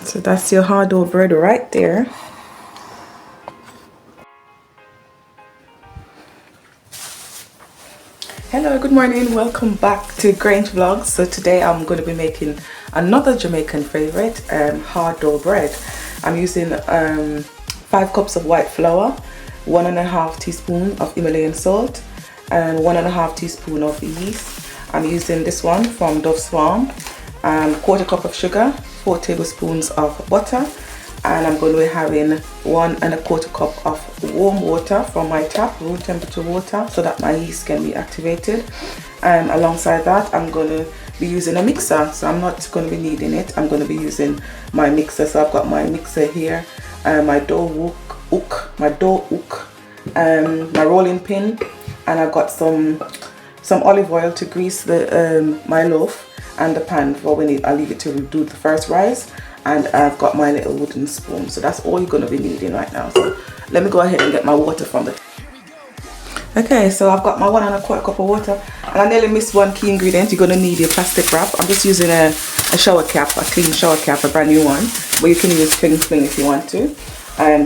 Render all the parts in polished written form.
So that's your hard dough bread right there. Hello, good morning, welcome back to Grange Vlogs. So today I'm going to be making another Jamaican favorite, hard dough bread. I'm using 5 cups of white flour, 1.5 teaspoon of Himalayan salt, and 1.5 teaspoon of yeast. I'm using this one from Dove's Farm, 1/4 cup of sugar, 4 tablespoons of butter, and I'm going to be having 1.25 cup of warm water from my tap, room temperature water, so that my yeast can be activated. And alongside that, I'm going to be using a mixer, so I'm not going to be kneading it. I'm going to be using my mixer. So I've got my mixer here, my dough hook, my rolling pin, and I've got some olive oil to grease the my loaf and the pan for when I leave it to do the first rise. And I've got my little wooden spoon. So that's all you're going to be needing right now. So let me go ahead and get my water from the... Okay, so I've got my 1.25 cup of water, and I nearly missed one key ingredient. You're going to need your plastic wrap. I'm just using a shower cap, a clean shower cap, a brand new one, but you can use cling if you want to.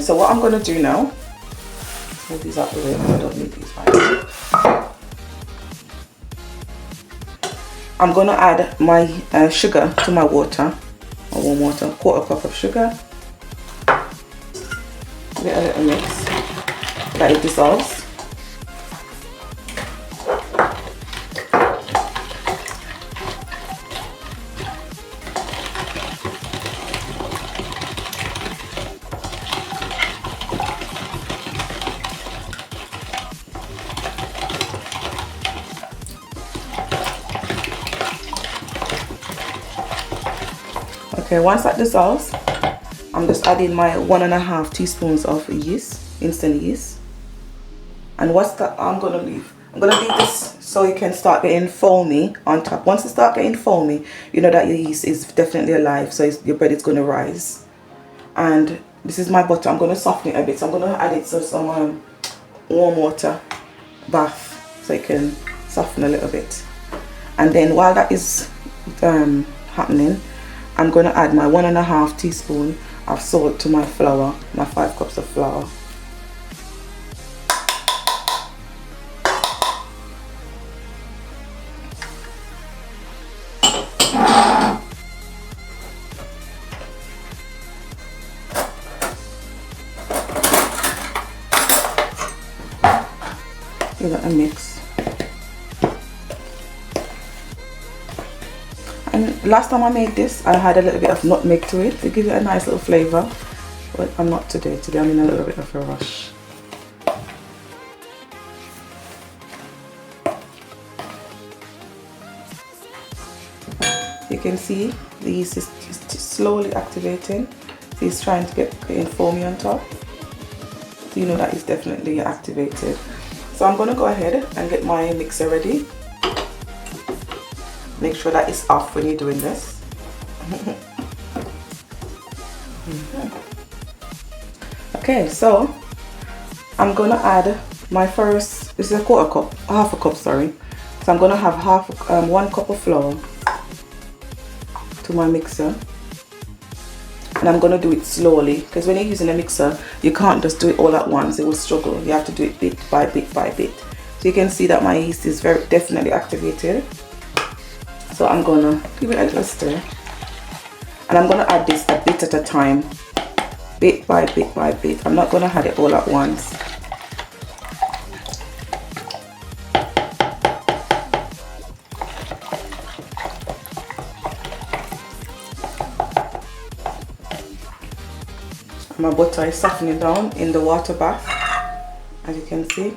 So what I'm going to do now, move these out the way, I don't need these right now. I'm going to add my sugar to my water. Warm water, 1/4 cup of sugar, give it a little mix so that it dissolves. Okay, once that dissolves, I'm just adding my 1.5 teaspoons of yeast, instant yeast. And what's that I'm gonna leave? I'm gonna leave this so it can start getting foamy on top. Once it starts getting foamy, you know that your yeast is definitely alive, so your bread is gonna rise. And this is my butter. I'm gonna soften it a bit, so I'm gonna add it to some warm water bath so it can soften a little bit. And then while that is happening, I'm going to add my 1.5 teaspoon of salt to my flour, my 5 cups of flour. Give it a mix. And last time I made this, I had a little bit of nutmeg to it to give it a nice little flavour, but I'm not today. Today I'm in a little bit of a rush. You can see the yeast is slowly activating. So it's trying to get foamy on top. So you know that it's definitely activated. So I'm going to go ahead and get my mixer ready. Make sure that it's off when you're doing this. Okay, so I'm gonna add my first, this is a 1/4 cup, half a cup, sorry. So I'm gonna have 1 cup of flour to my mixer. And I'm gonna do it slowly, because when you're using a mixer, you can't just do it all at once, it will struggle. You have to do it bit by bit by bit. So you can see that my yeast is very definitely activated. So I'm gonna give it a little stir, and I'm gonna add this a bit at a time, bit by bit by bit. I'm not gonna add it all at once. My butter is softening down in the water bath, as you can see.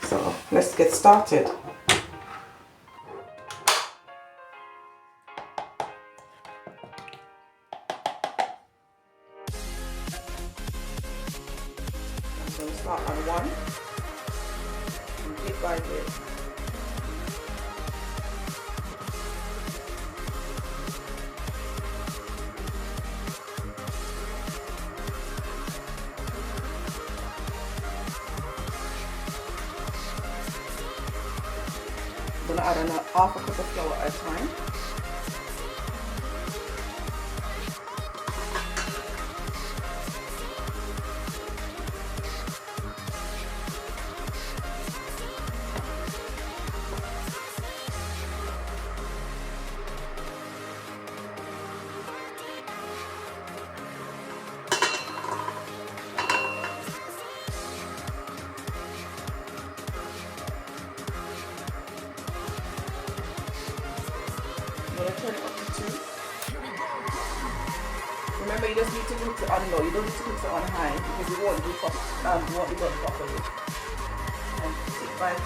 So let's get started. I'm going to start on 1, and bit by bit. I'm going to add another half a cup of flour at a time. turn it up to 2. Remember, you just need to cook it on low. You don't need to cook it on high because it won't be done properly. And put it by 2.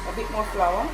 A bit more flour.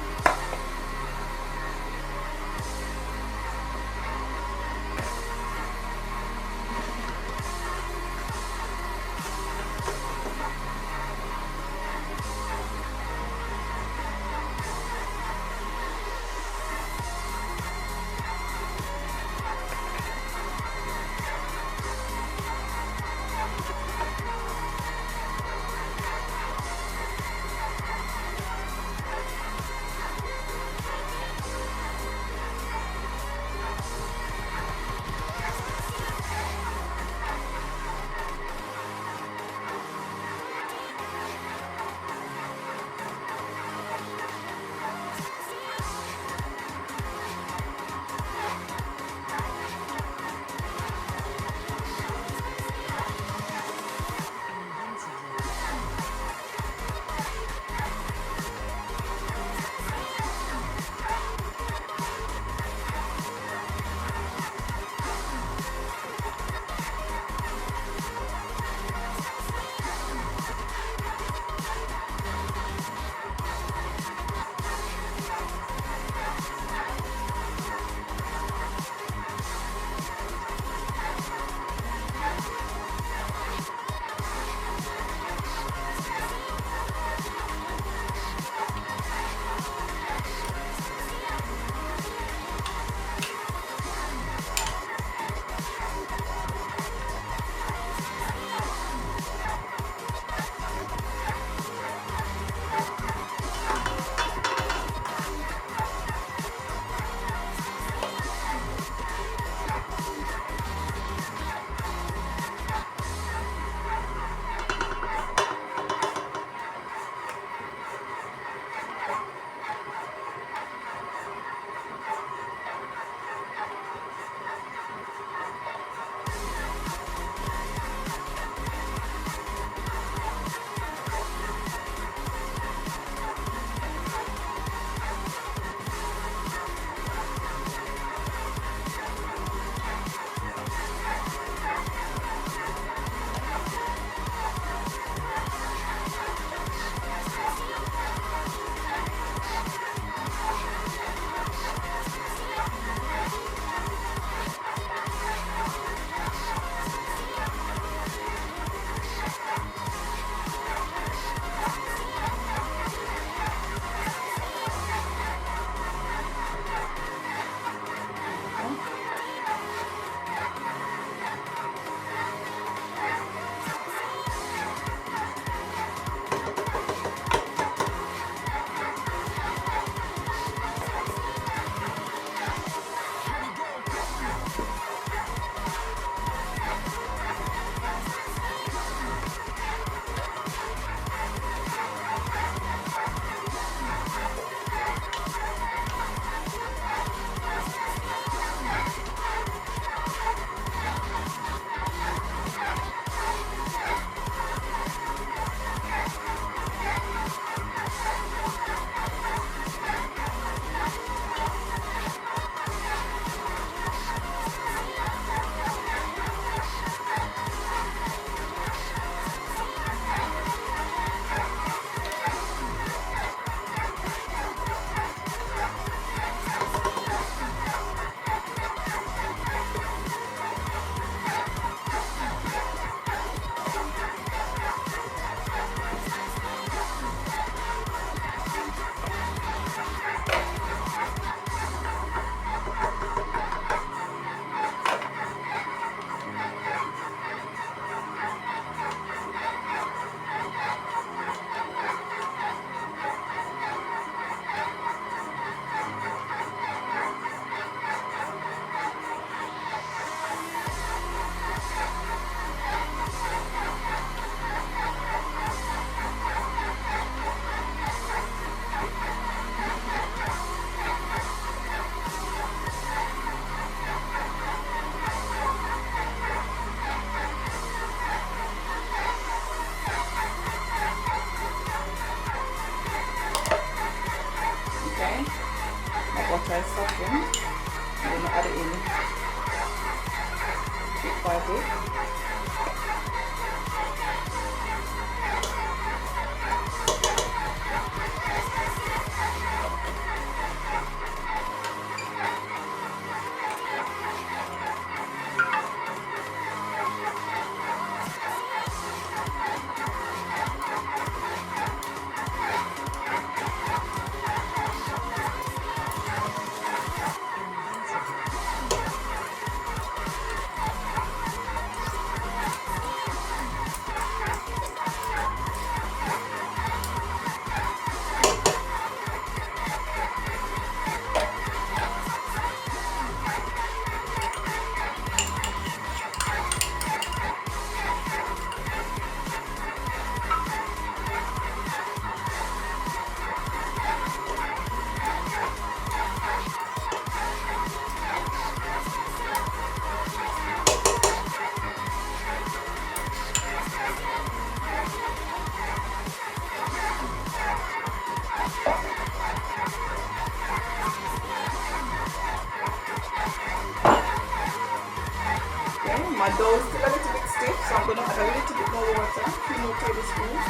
dough is still a little bit stiff, so I'm going to add a little bit more water, 2 more tablespoons.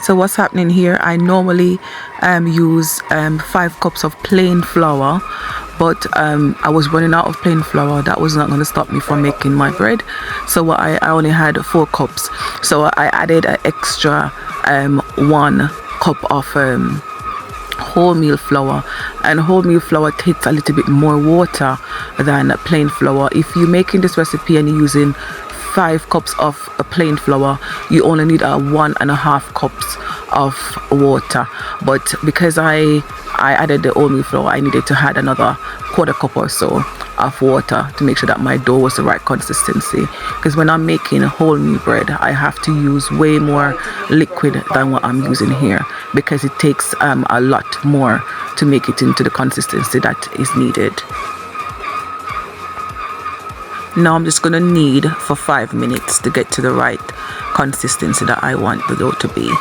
So what's happening here, I normally use 5 cups of plain flour, but I was running out of plain flour. That was not going to stop me from making my bread, so I only had 4 cups. So I added an extra 1 cup of wholemeal flour, and wholemeal flour takes a little bit more water than plain flour. If you're making this recipe and you're using 5 cups of plain flour, you only need 1.5 cups of water. But because I added the wholemeal flour, I needed to add another 1/4 cup or so of water to make sure that my dough was the right consistency, because when I'm making wholemeal bread, I have to use way more liquid than what I'm using here, because it takes a lot more to make it into the consistency that is needed. Now I'm just going to knead for 5 minutes to get to the right consistency that I want the dough to be.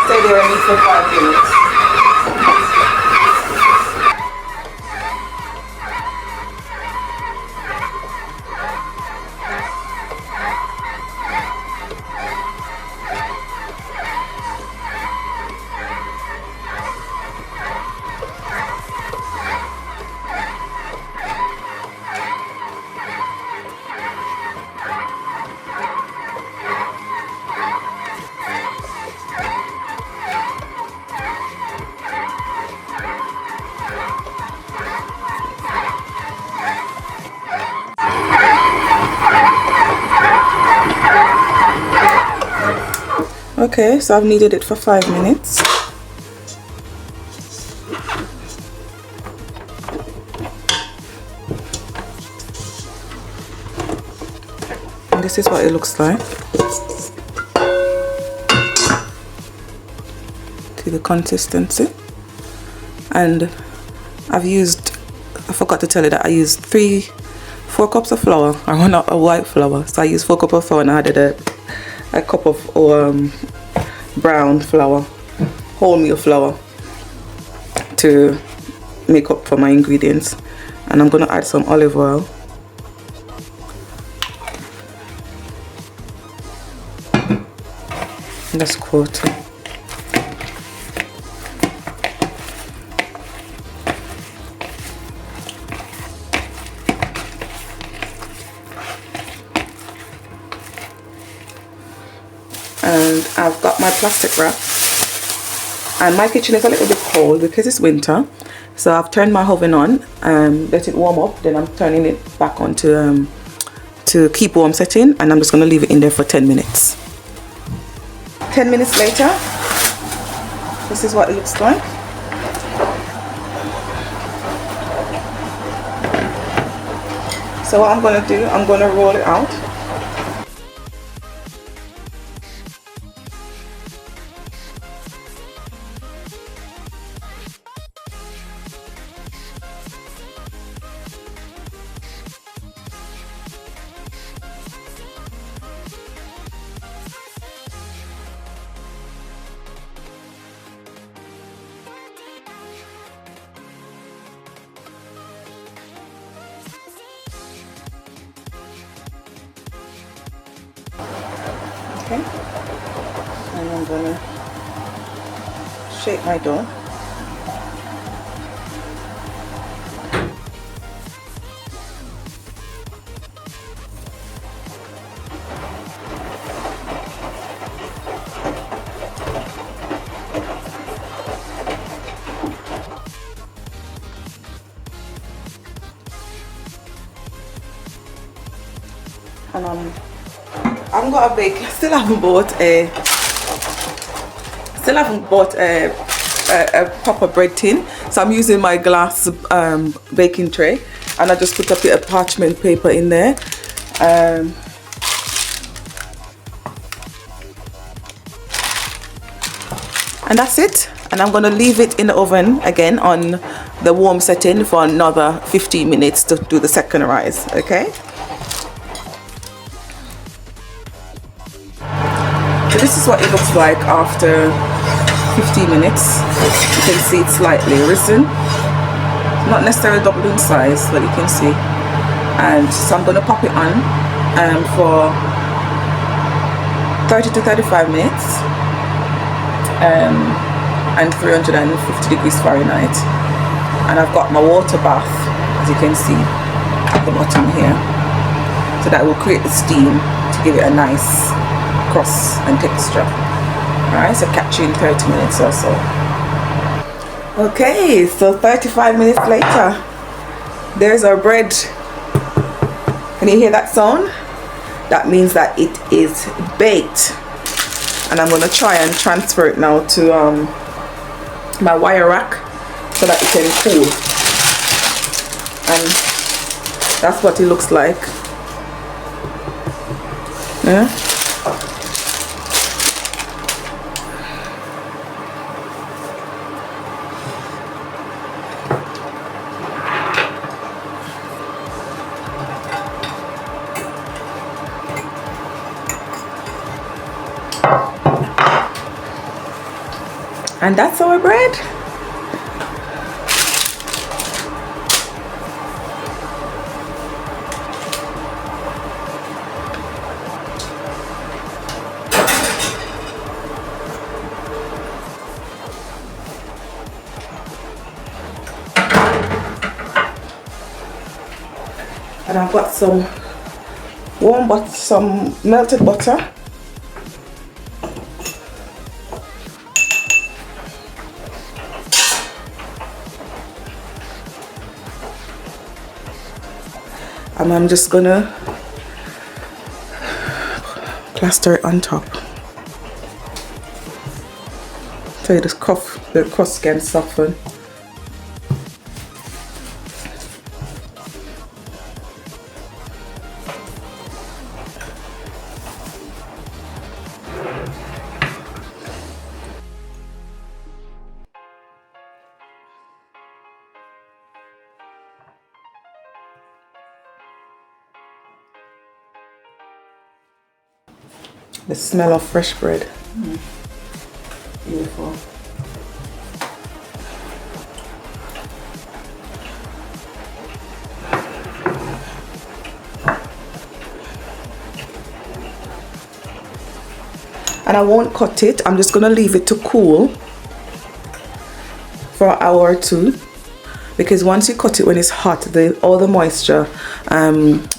Stay there and eat for 5 minutes. Okay, so I've kneaded it for 5 minutes. And this is what it looks like. See the consistency. And I forgot to tell you that I used 4 cups of flour. I run out of white flour, so I used 4 cups of flour and I added a cup of brown flour, wholemeal flour, to make up for my ingredients. And I'm going to add some olive oil. That's 1/4. And I've got my plastic wrap, and my kitchen is a little bit cold because it's winter, so I've turned my oven on, let it warm up, then I'm turning it back on to keep warm setting, and I'm just going to leave it in there for 10 minutes. 10 minutes later, this is what it looks like. So what I'm going to do, I'm going to roll it out. Okay, and I'm gonna shape my dough. And I'm gonna bake. Still haven't bought a proper bread tin, so I'm using my glass baking tray, and I just put a bit of parchment paper in there. And that's it. And I'm gonna leave it in the oven again on the warm setting for another 15 minutes to do the second rise. Okay. So this is what it looks like after 15 minutes. You can see it's slightly risen. Not necessarily doubled in size, but you can see. And so I'm going to pop it on for 30 to 35 minutes and 350 degrees Fahrenheit. And I've got my water bath, as you can see at the bottom here. So that will create the steam to give it a nice crust and texture. Alright, so catch you in 30 minutes or so. Okay, so 35 minutes later, there's our bread. Can you hear that sound? That means that it is baked. And I'm going to try and transfer it now to my wire rack so that it can cool. And that's what it looks like. Yeah. And that's our bread. And I've got some warm butter, some melted butter. And I'm just gonna plaster it on top so the crust can soften. The smell of fresh bread. Beautiful. And I won't cut it. I'm just gonna leave it to cool for an hour or two, because once you cut it when it's hot, all the moisture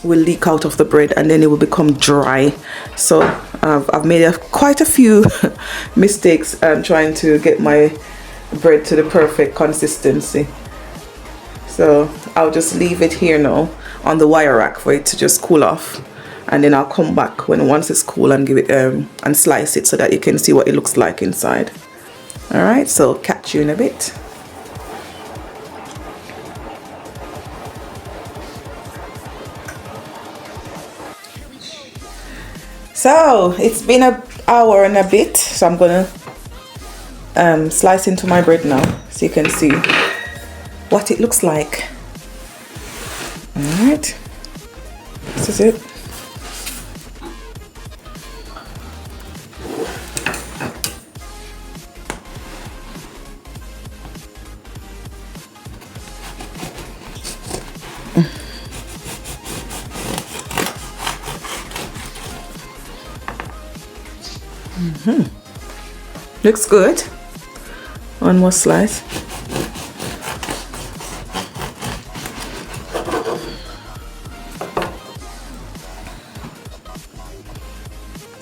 will leak out of the bread and then it will become dry. So I've made quite a few mistakes trying to get my bread to the perfect consistency. So I'll just leave it here now on the wire rack for it to just cool off, and then I'll come back once it's cool and give it and slice it so that you can see what it looks like inside. All right, so catch you in a bit. So it's been an hour and a bit, so I'm gonna slice into my bread now so you can see what it looks like. All right, this is it. Looks good. One more slice.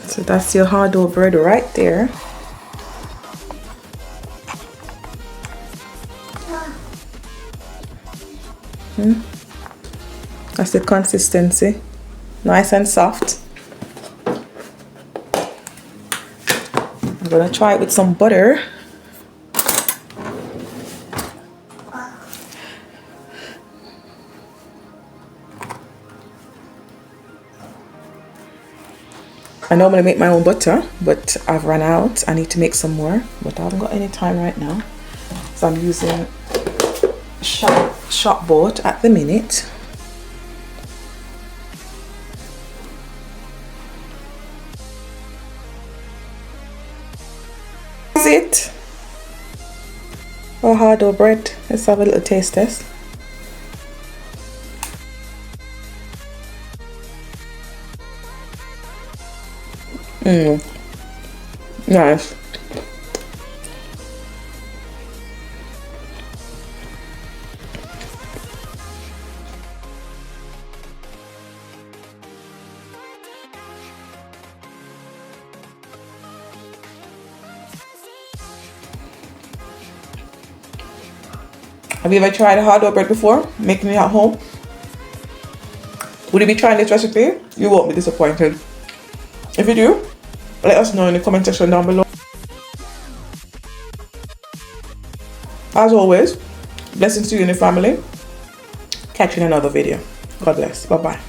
So that's your hard dough bread right there. That's the consistency. Nice and soft. I'm gonna try it with some butter. I normally make my own butter, but I've run out. I need to make some more, but I haven't got any time right now. So I'm using shop bought at the minute. Is it? Or hard dough bread. Let's have a little taste test. Nice. Have you ever tried a hard dough bread before? Making it at home? Would you be trying this recipe? You won't be disappointed. If you do, let us know in the comment section down below. As always, blessings to you and your family. Catch you in another video. God bless. Bye bye.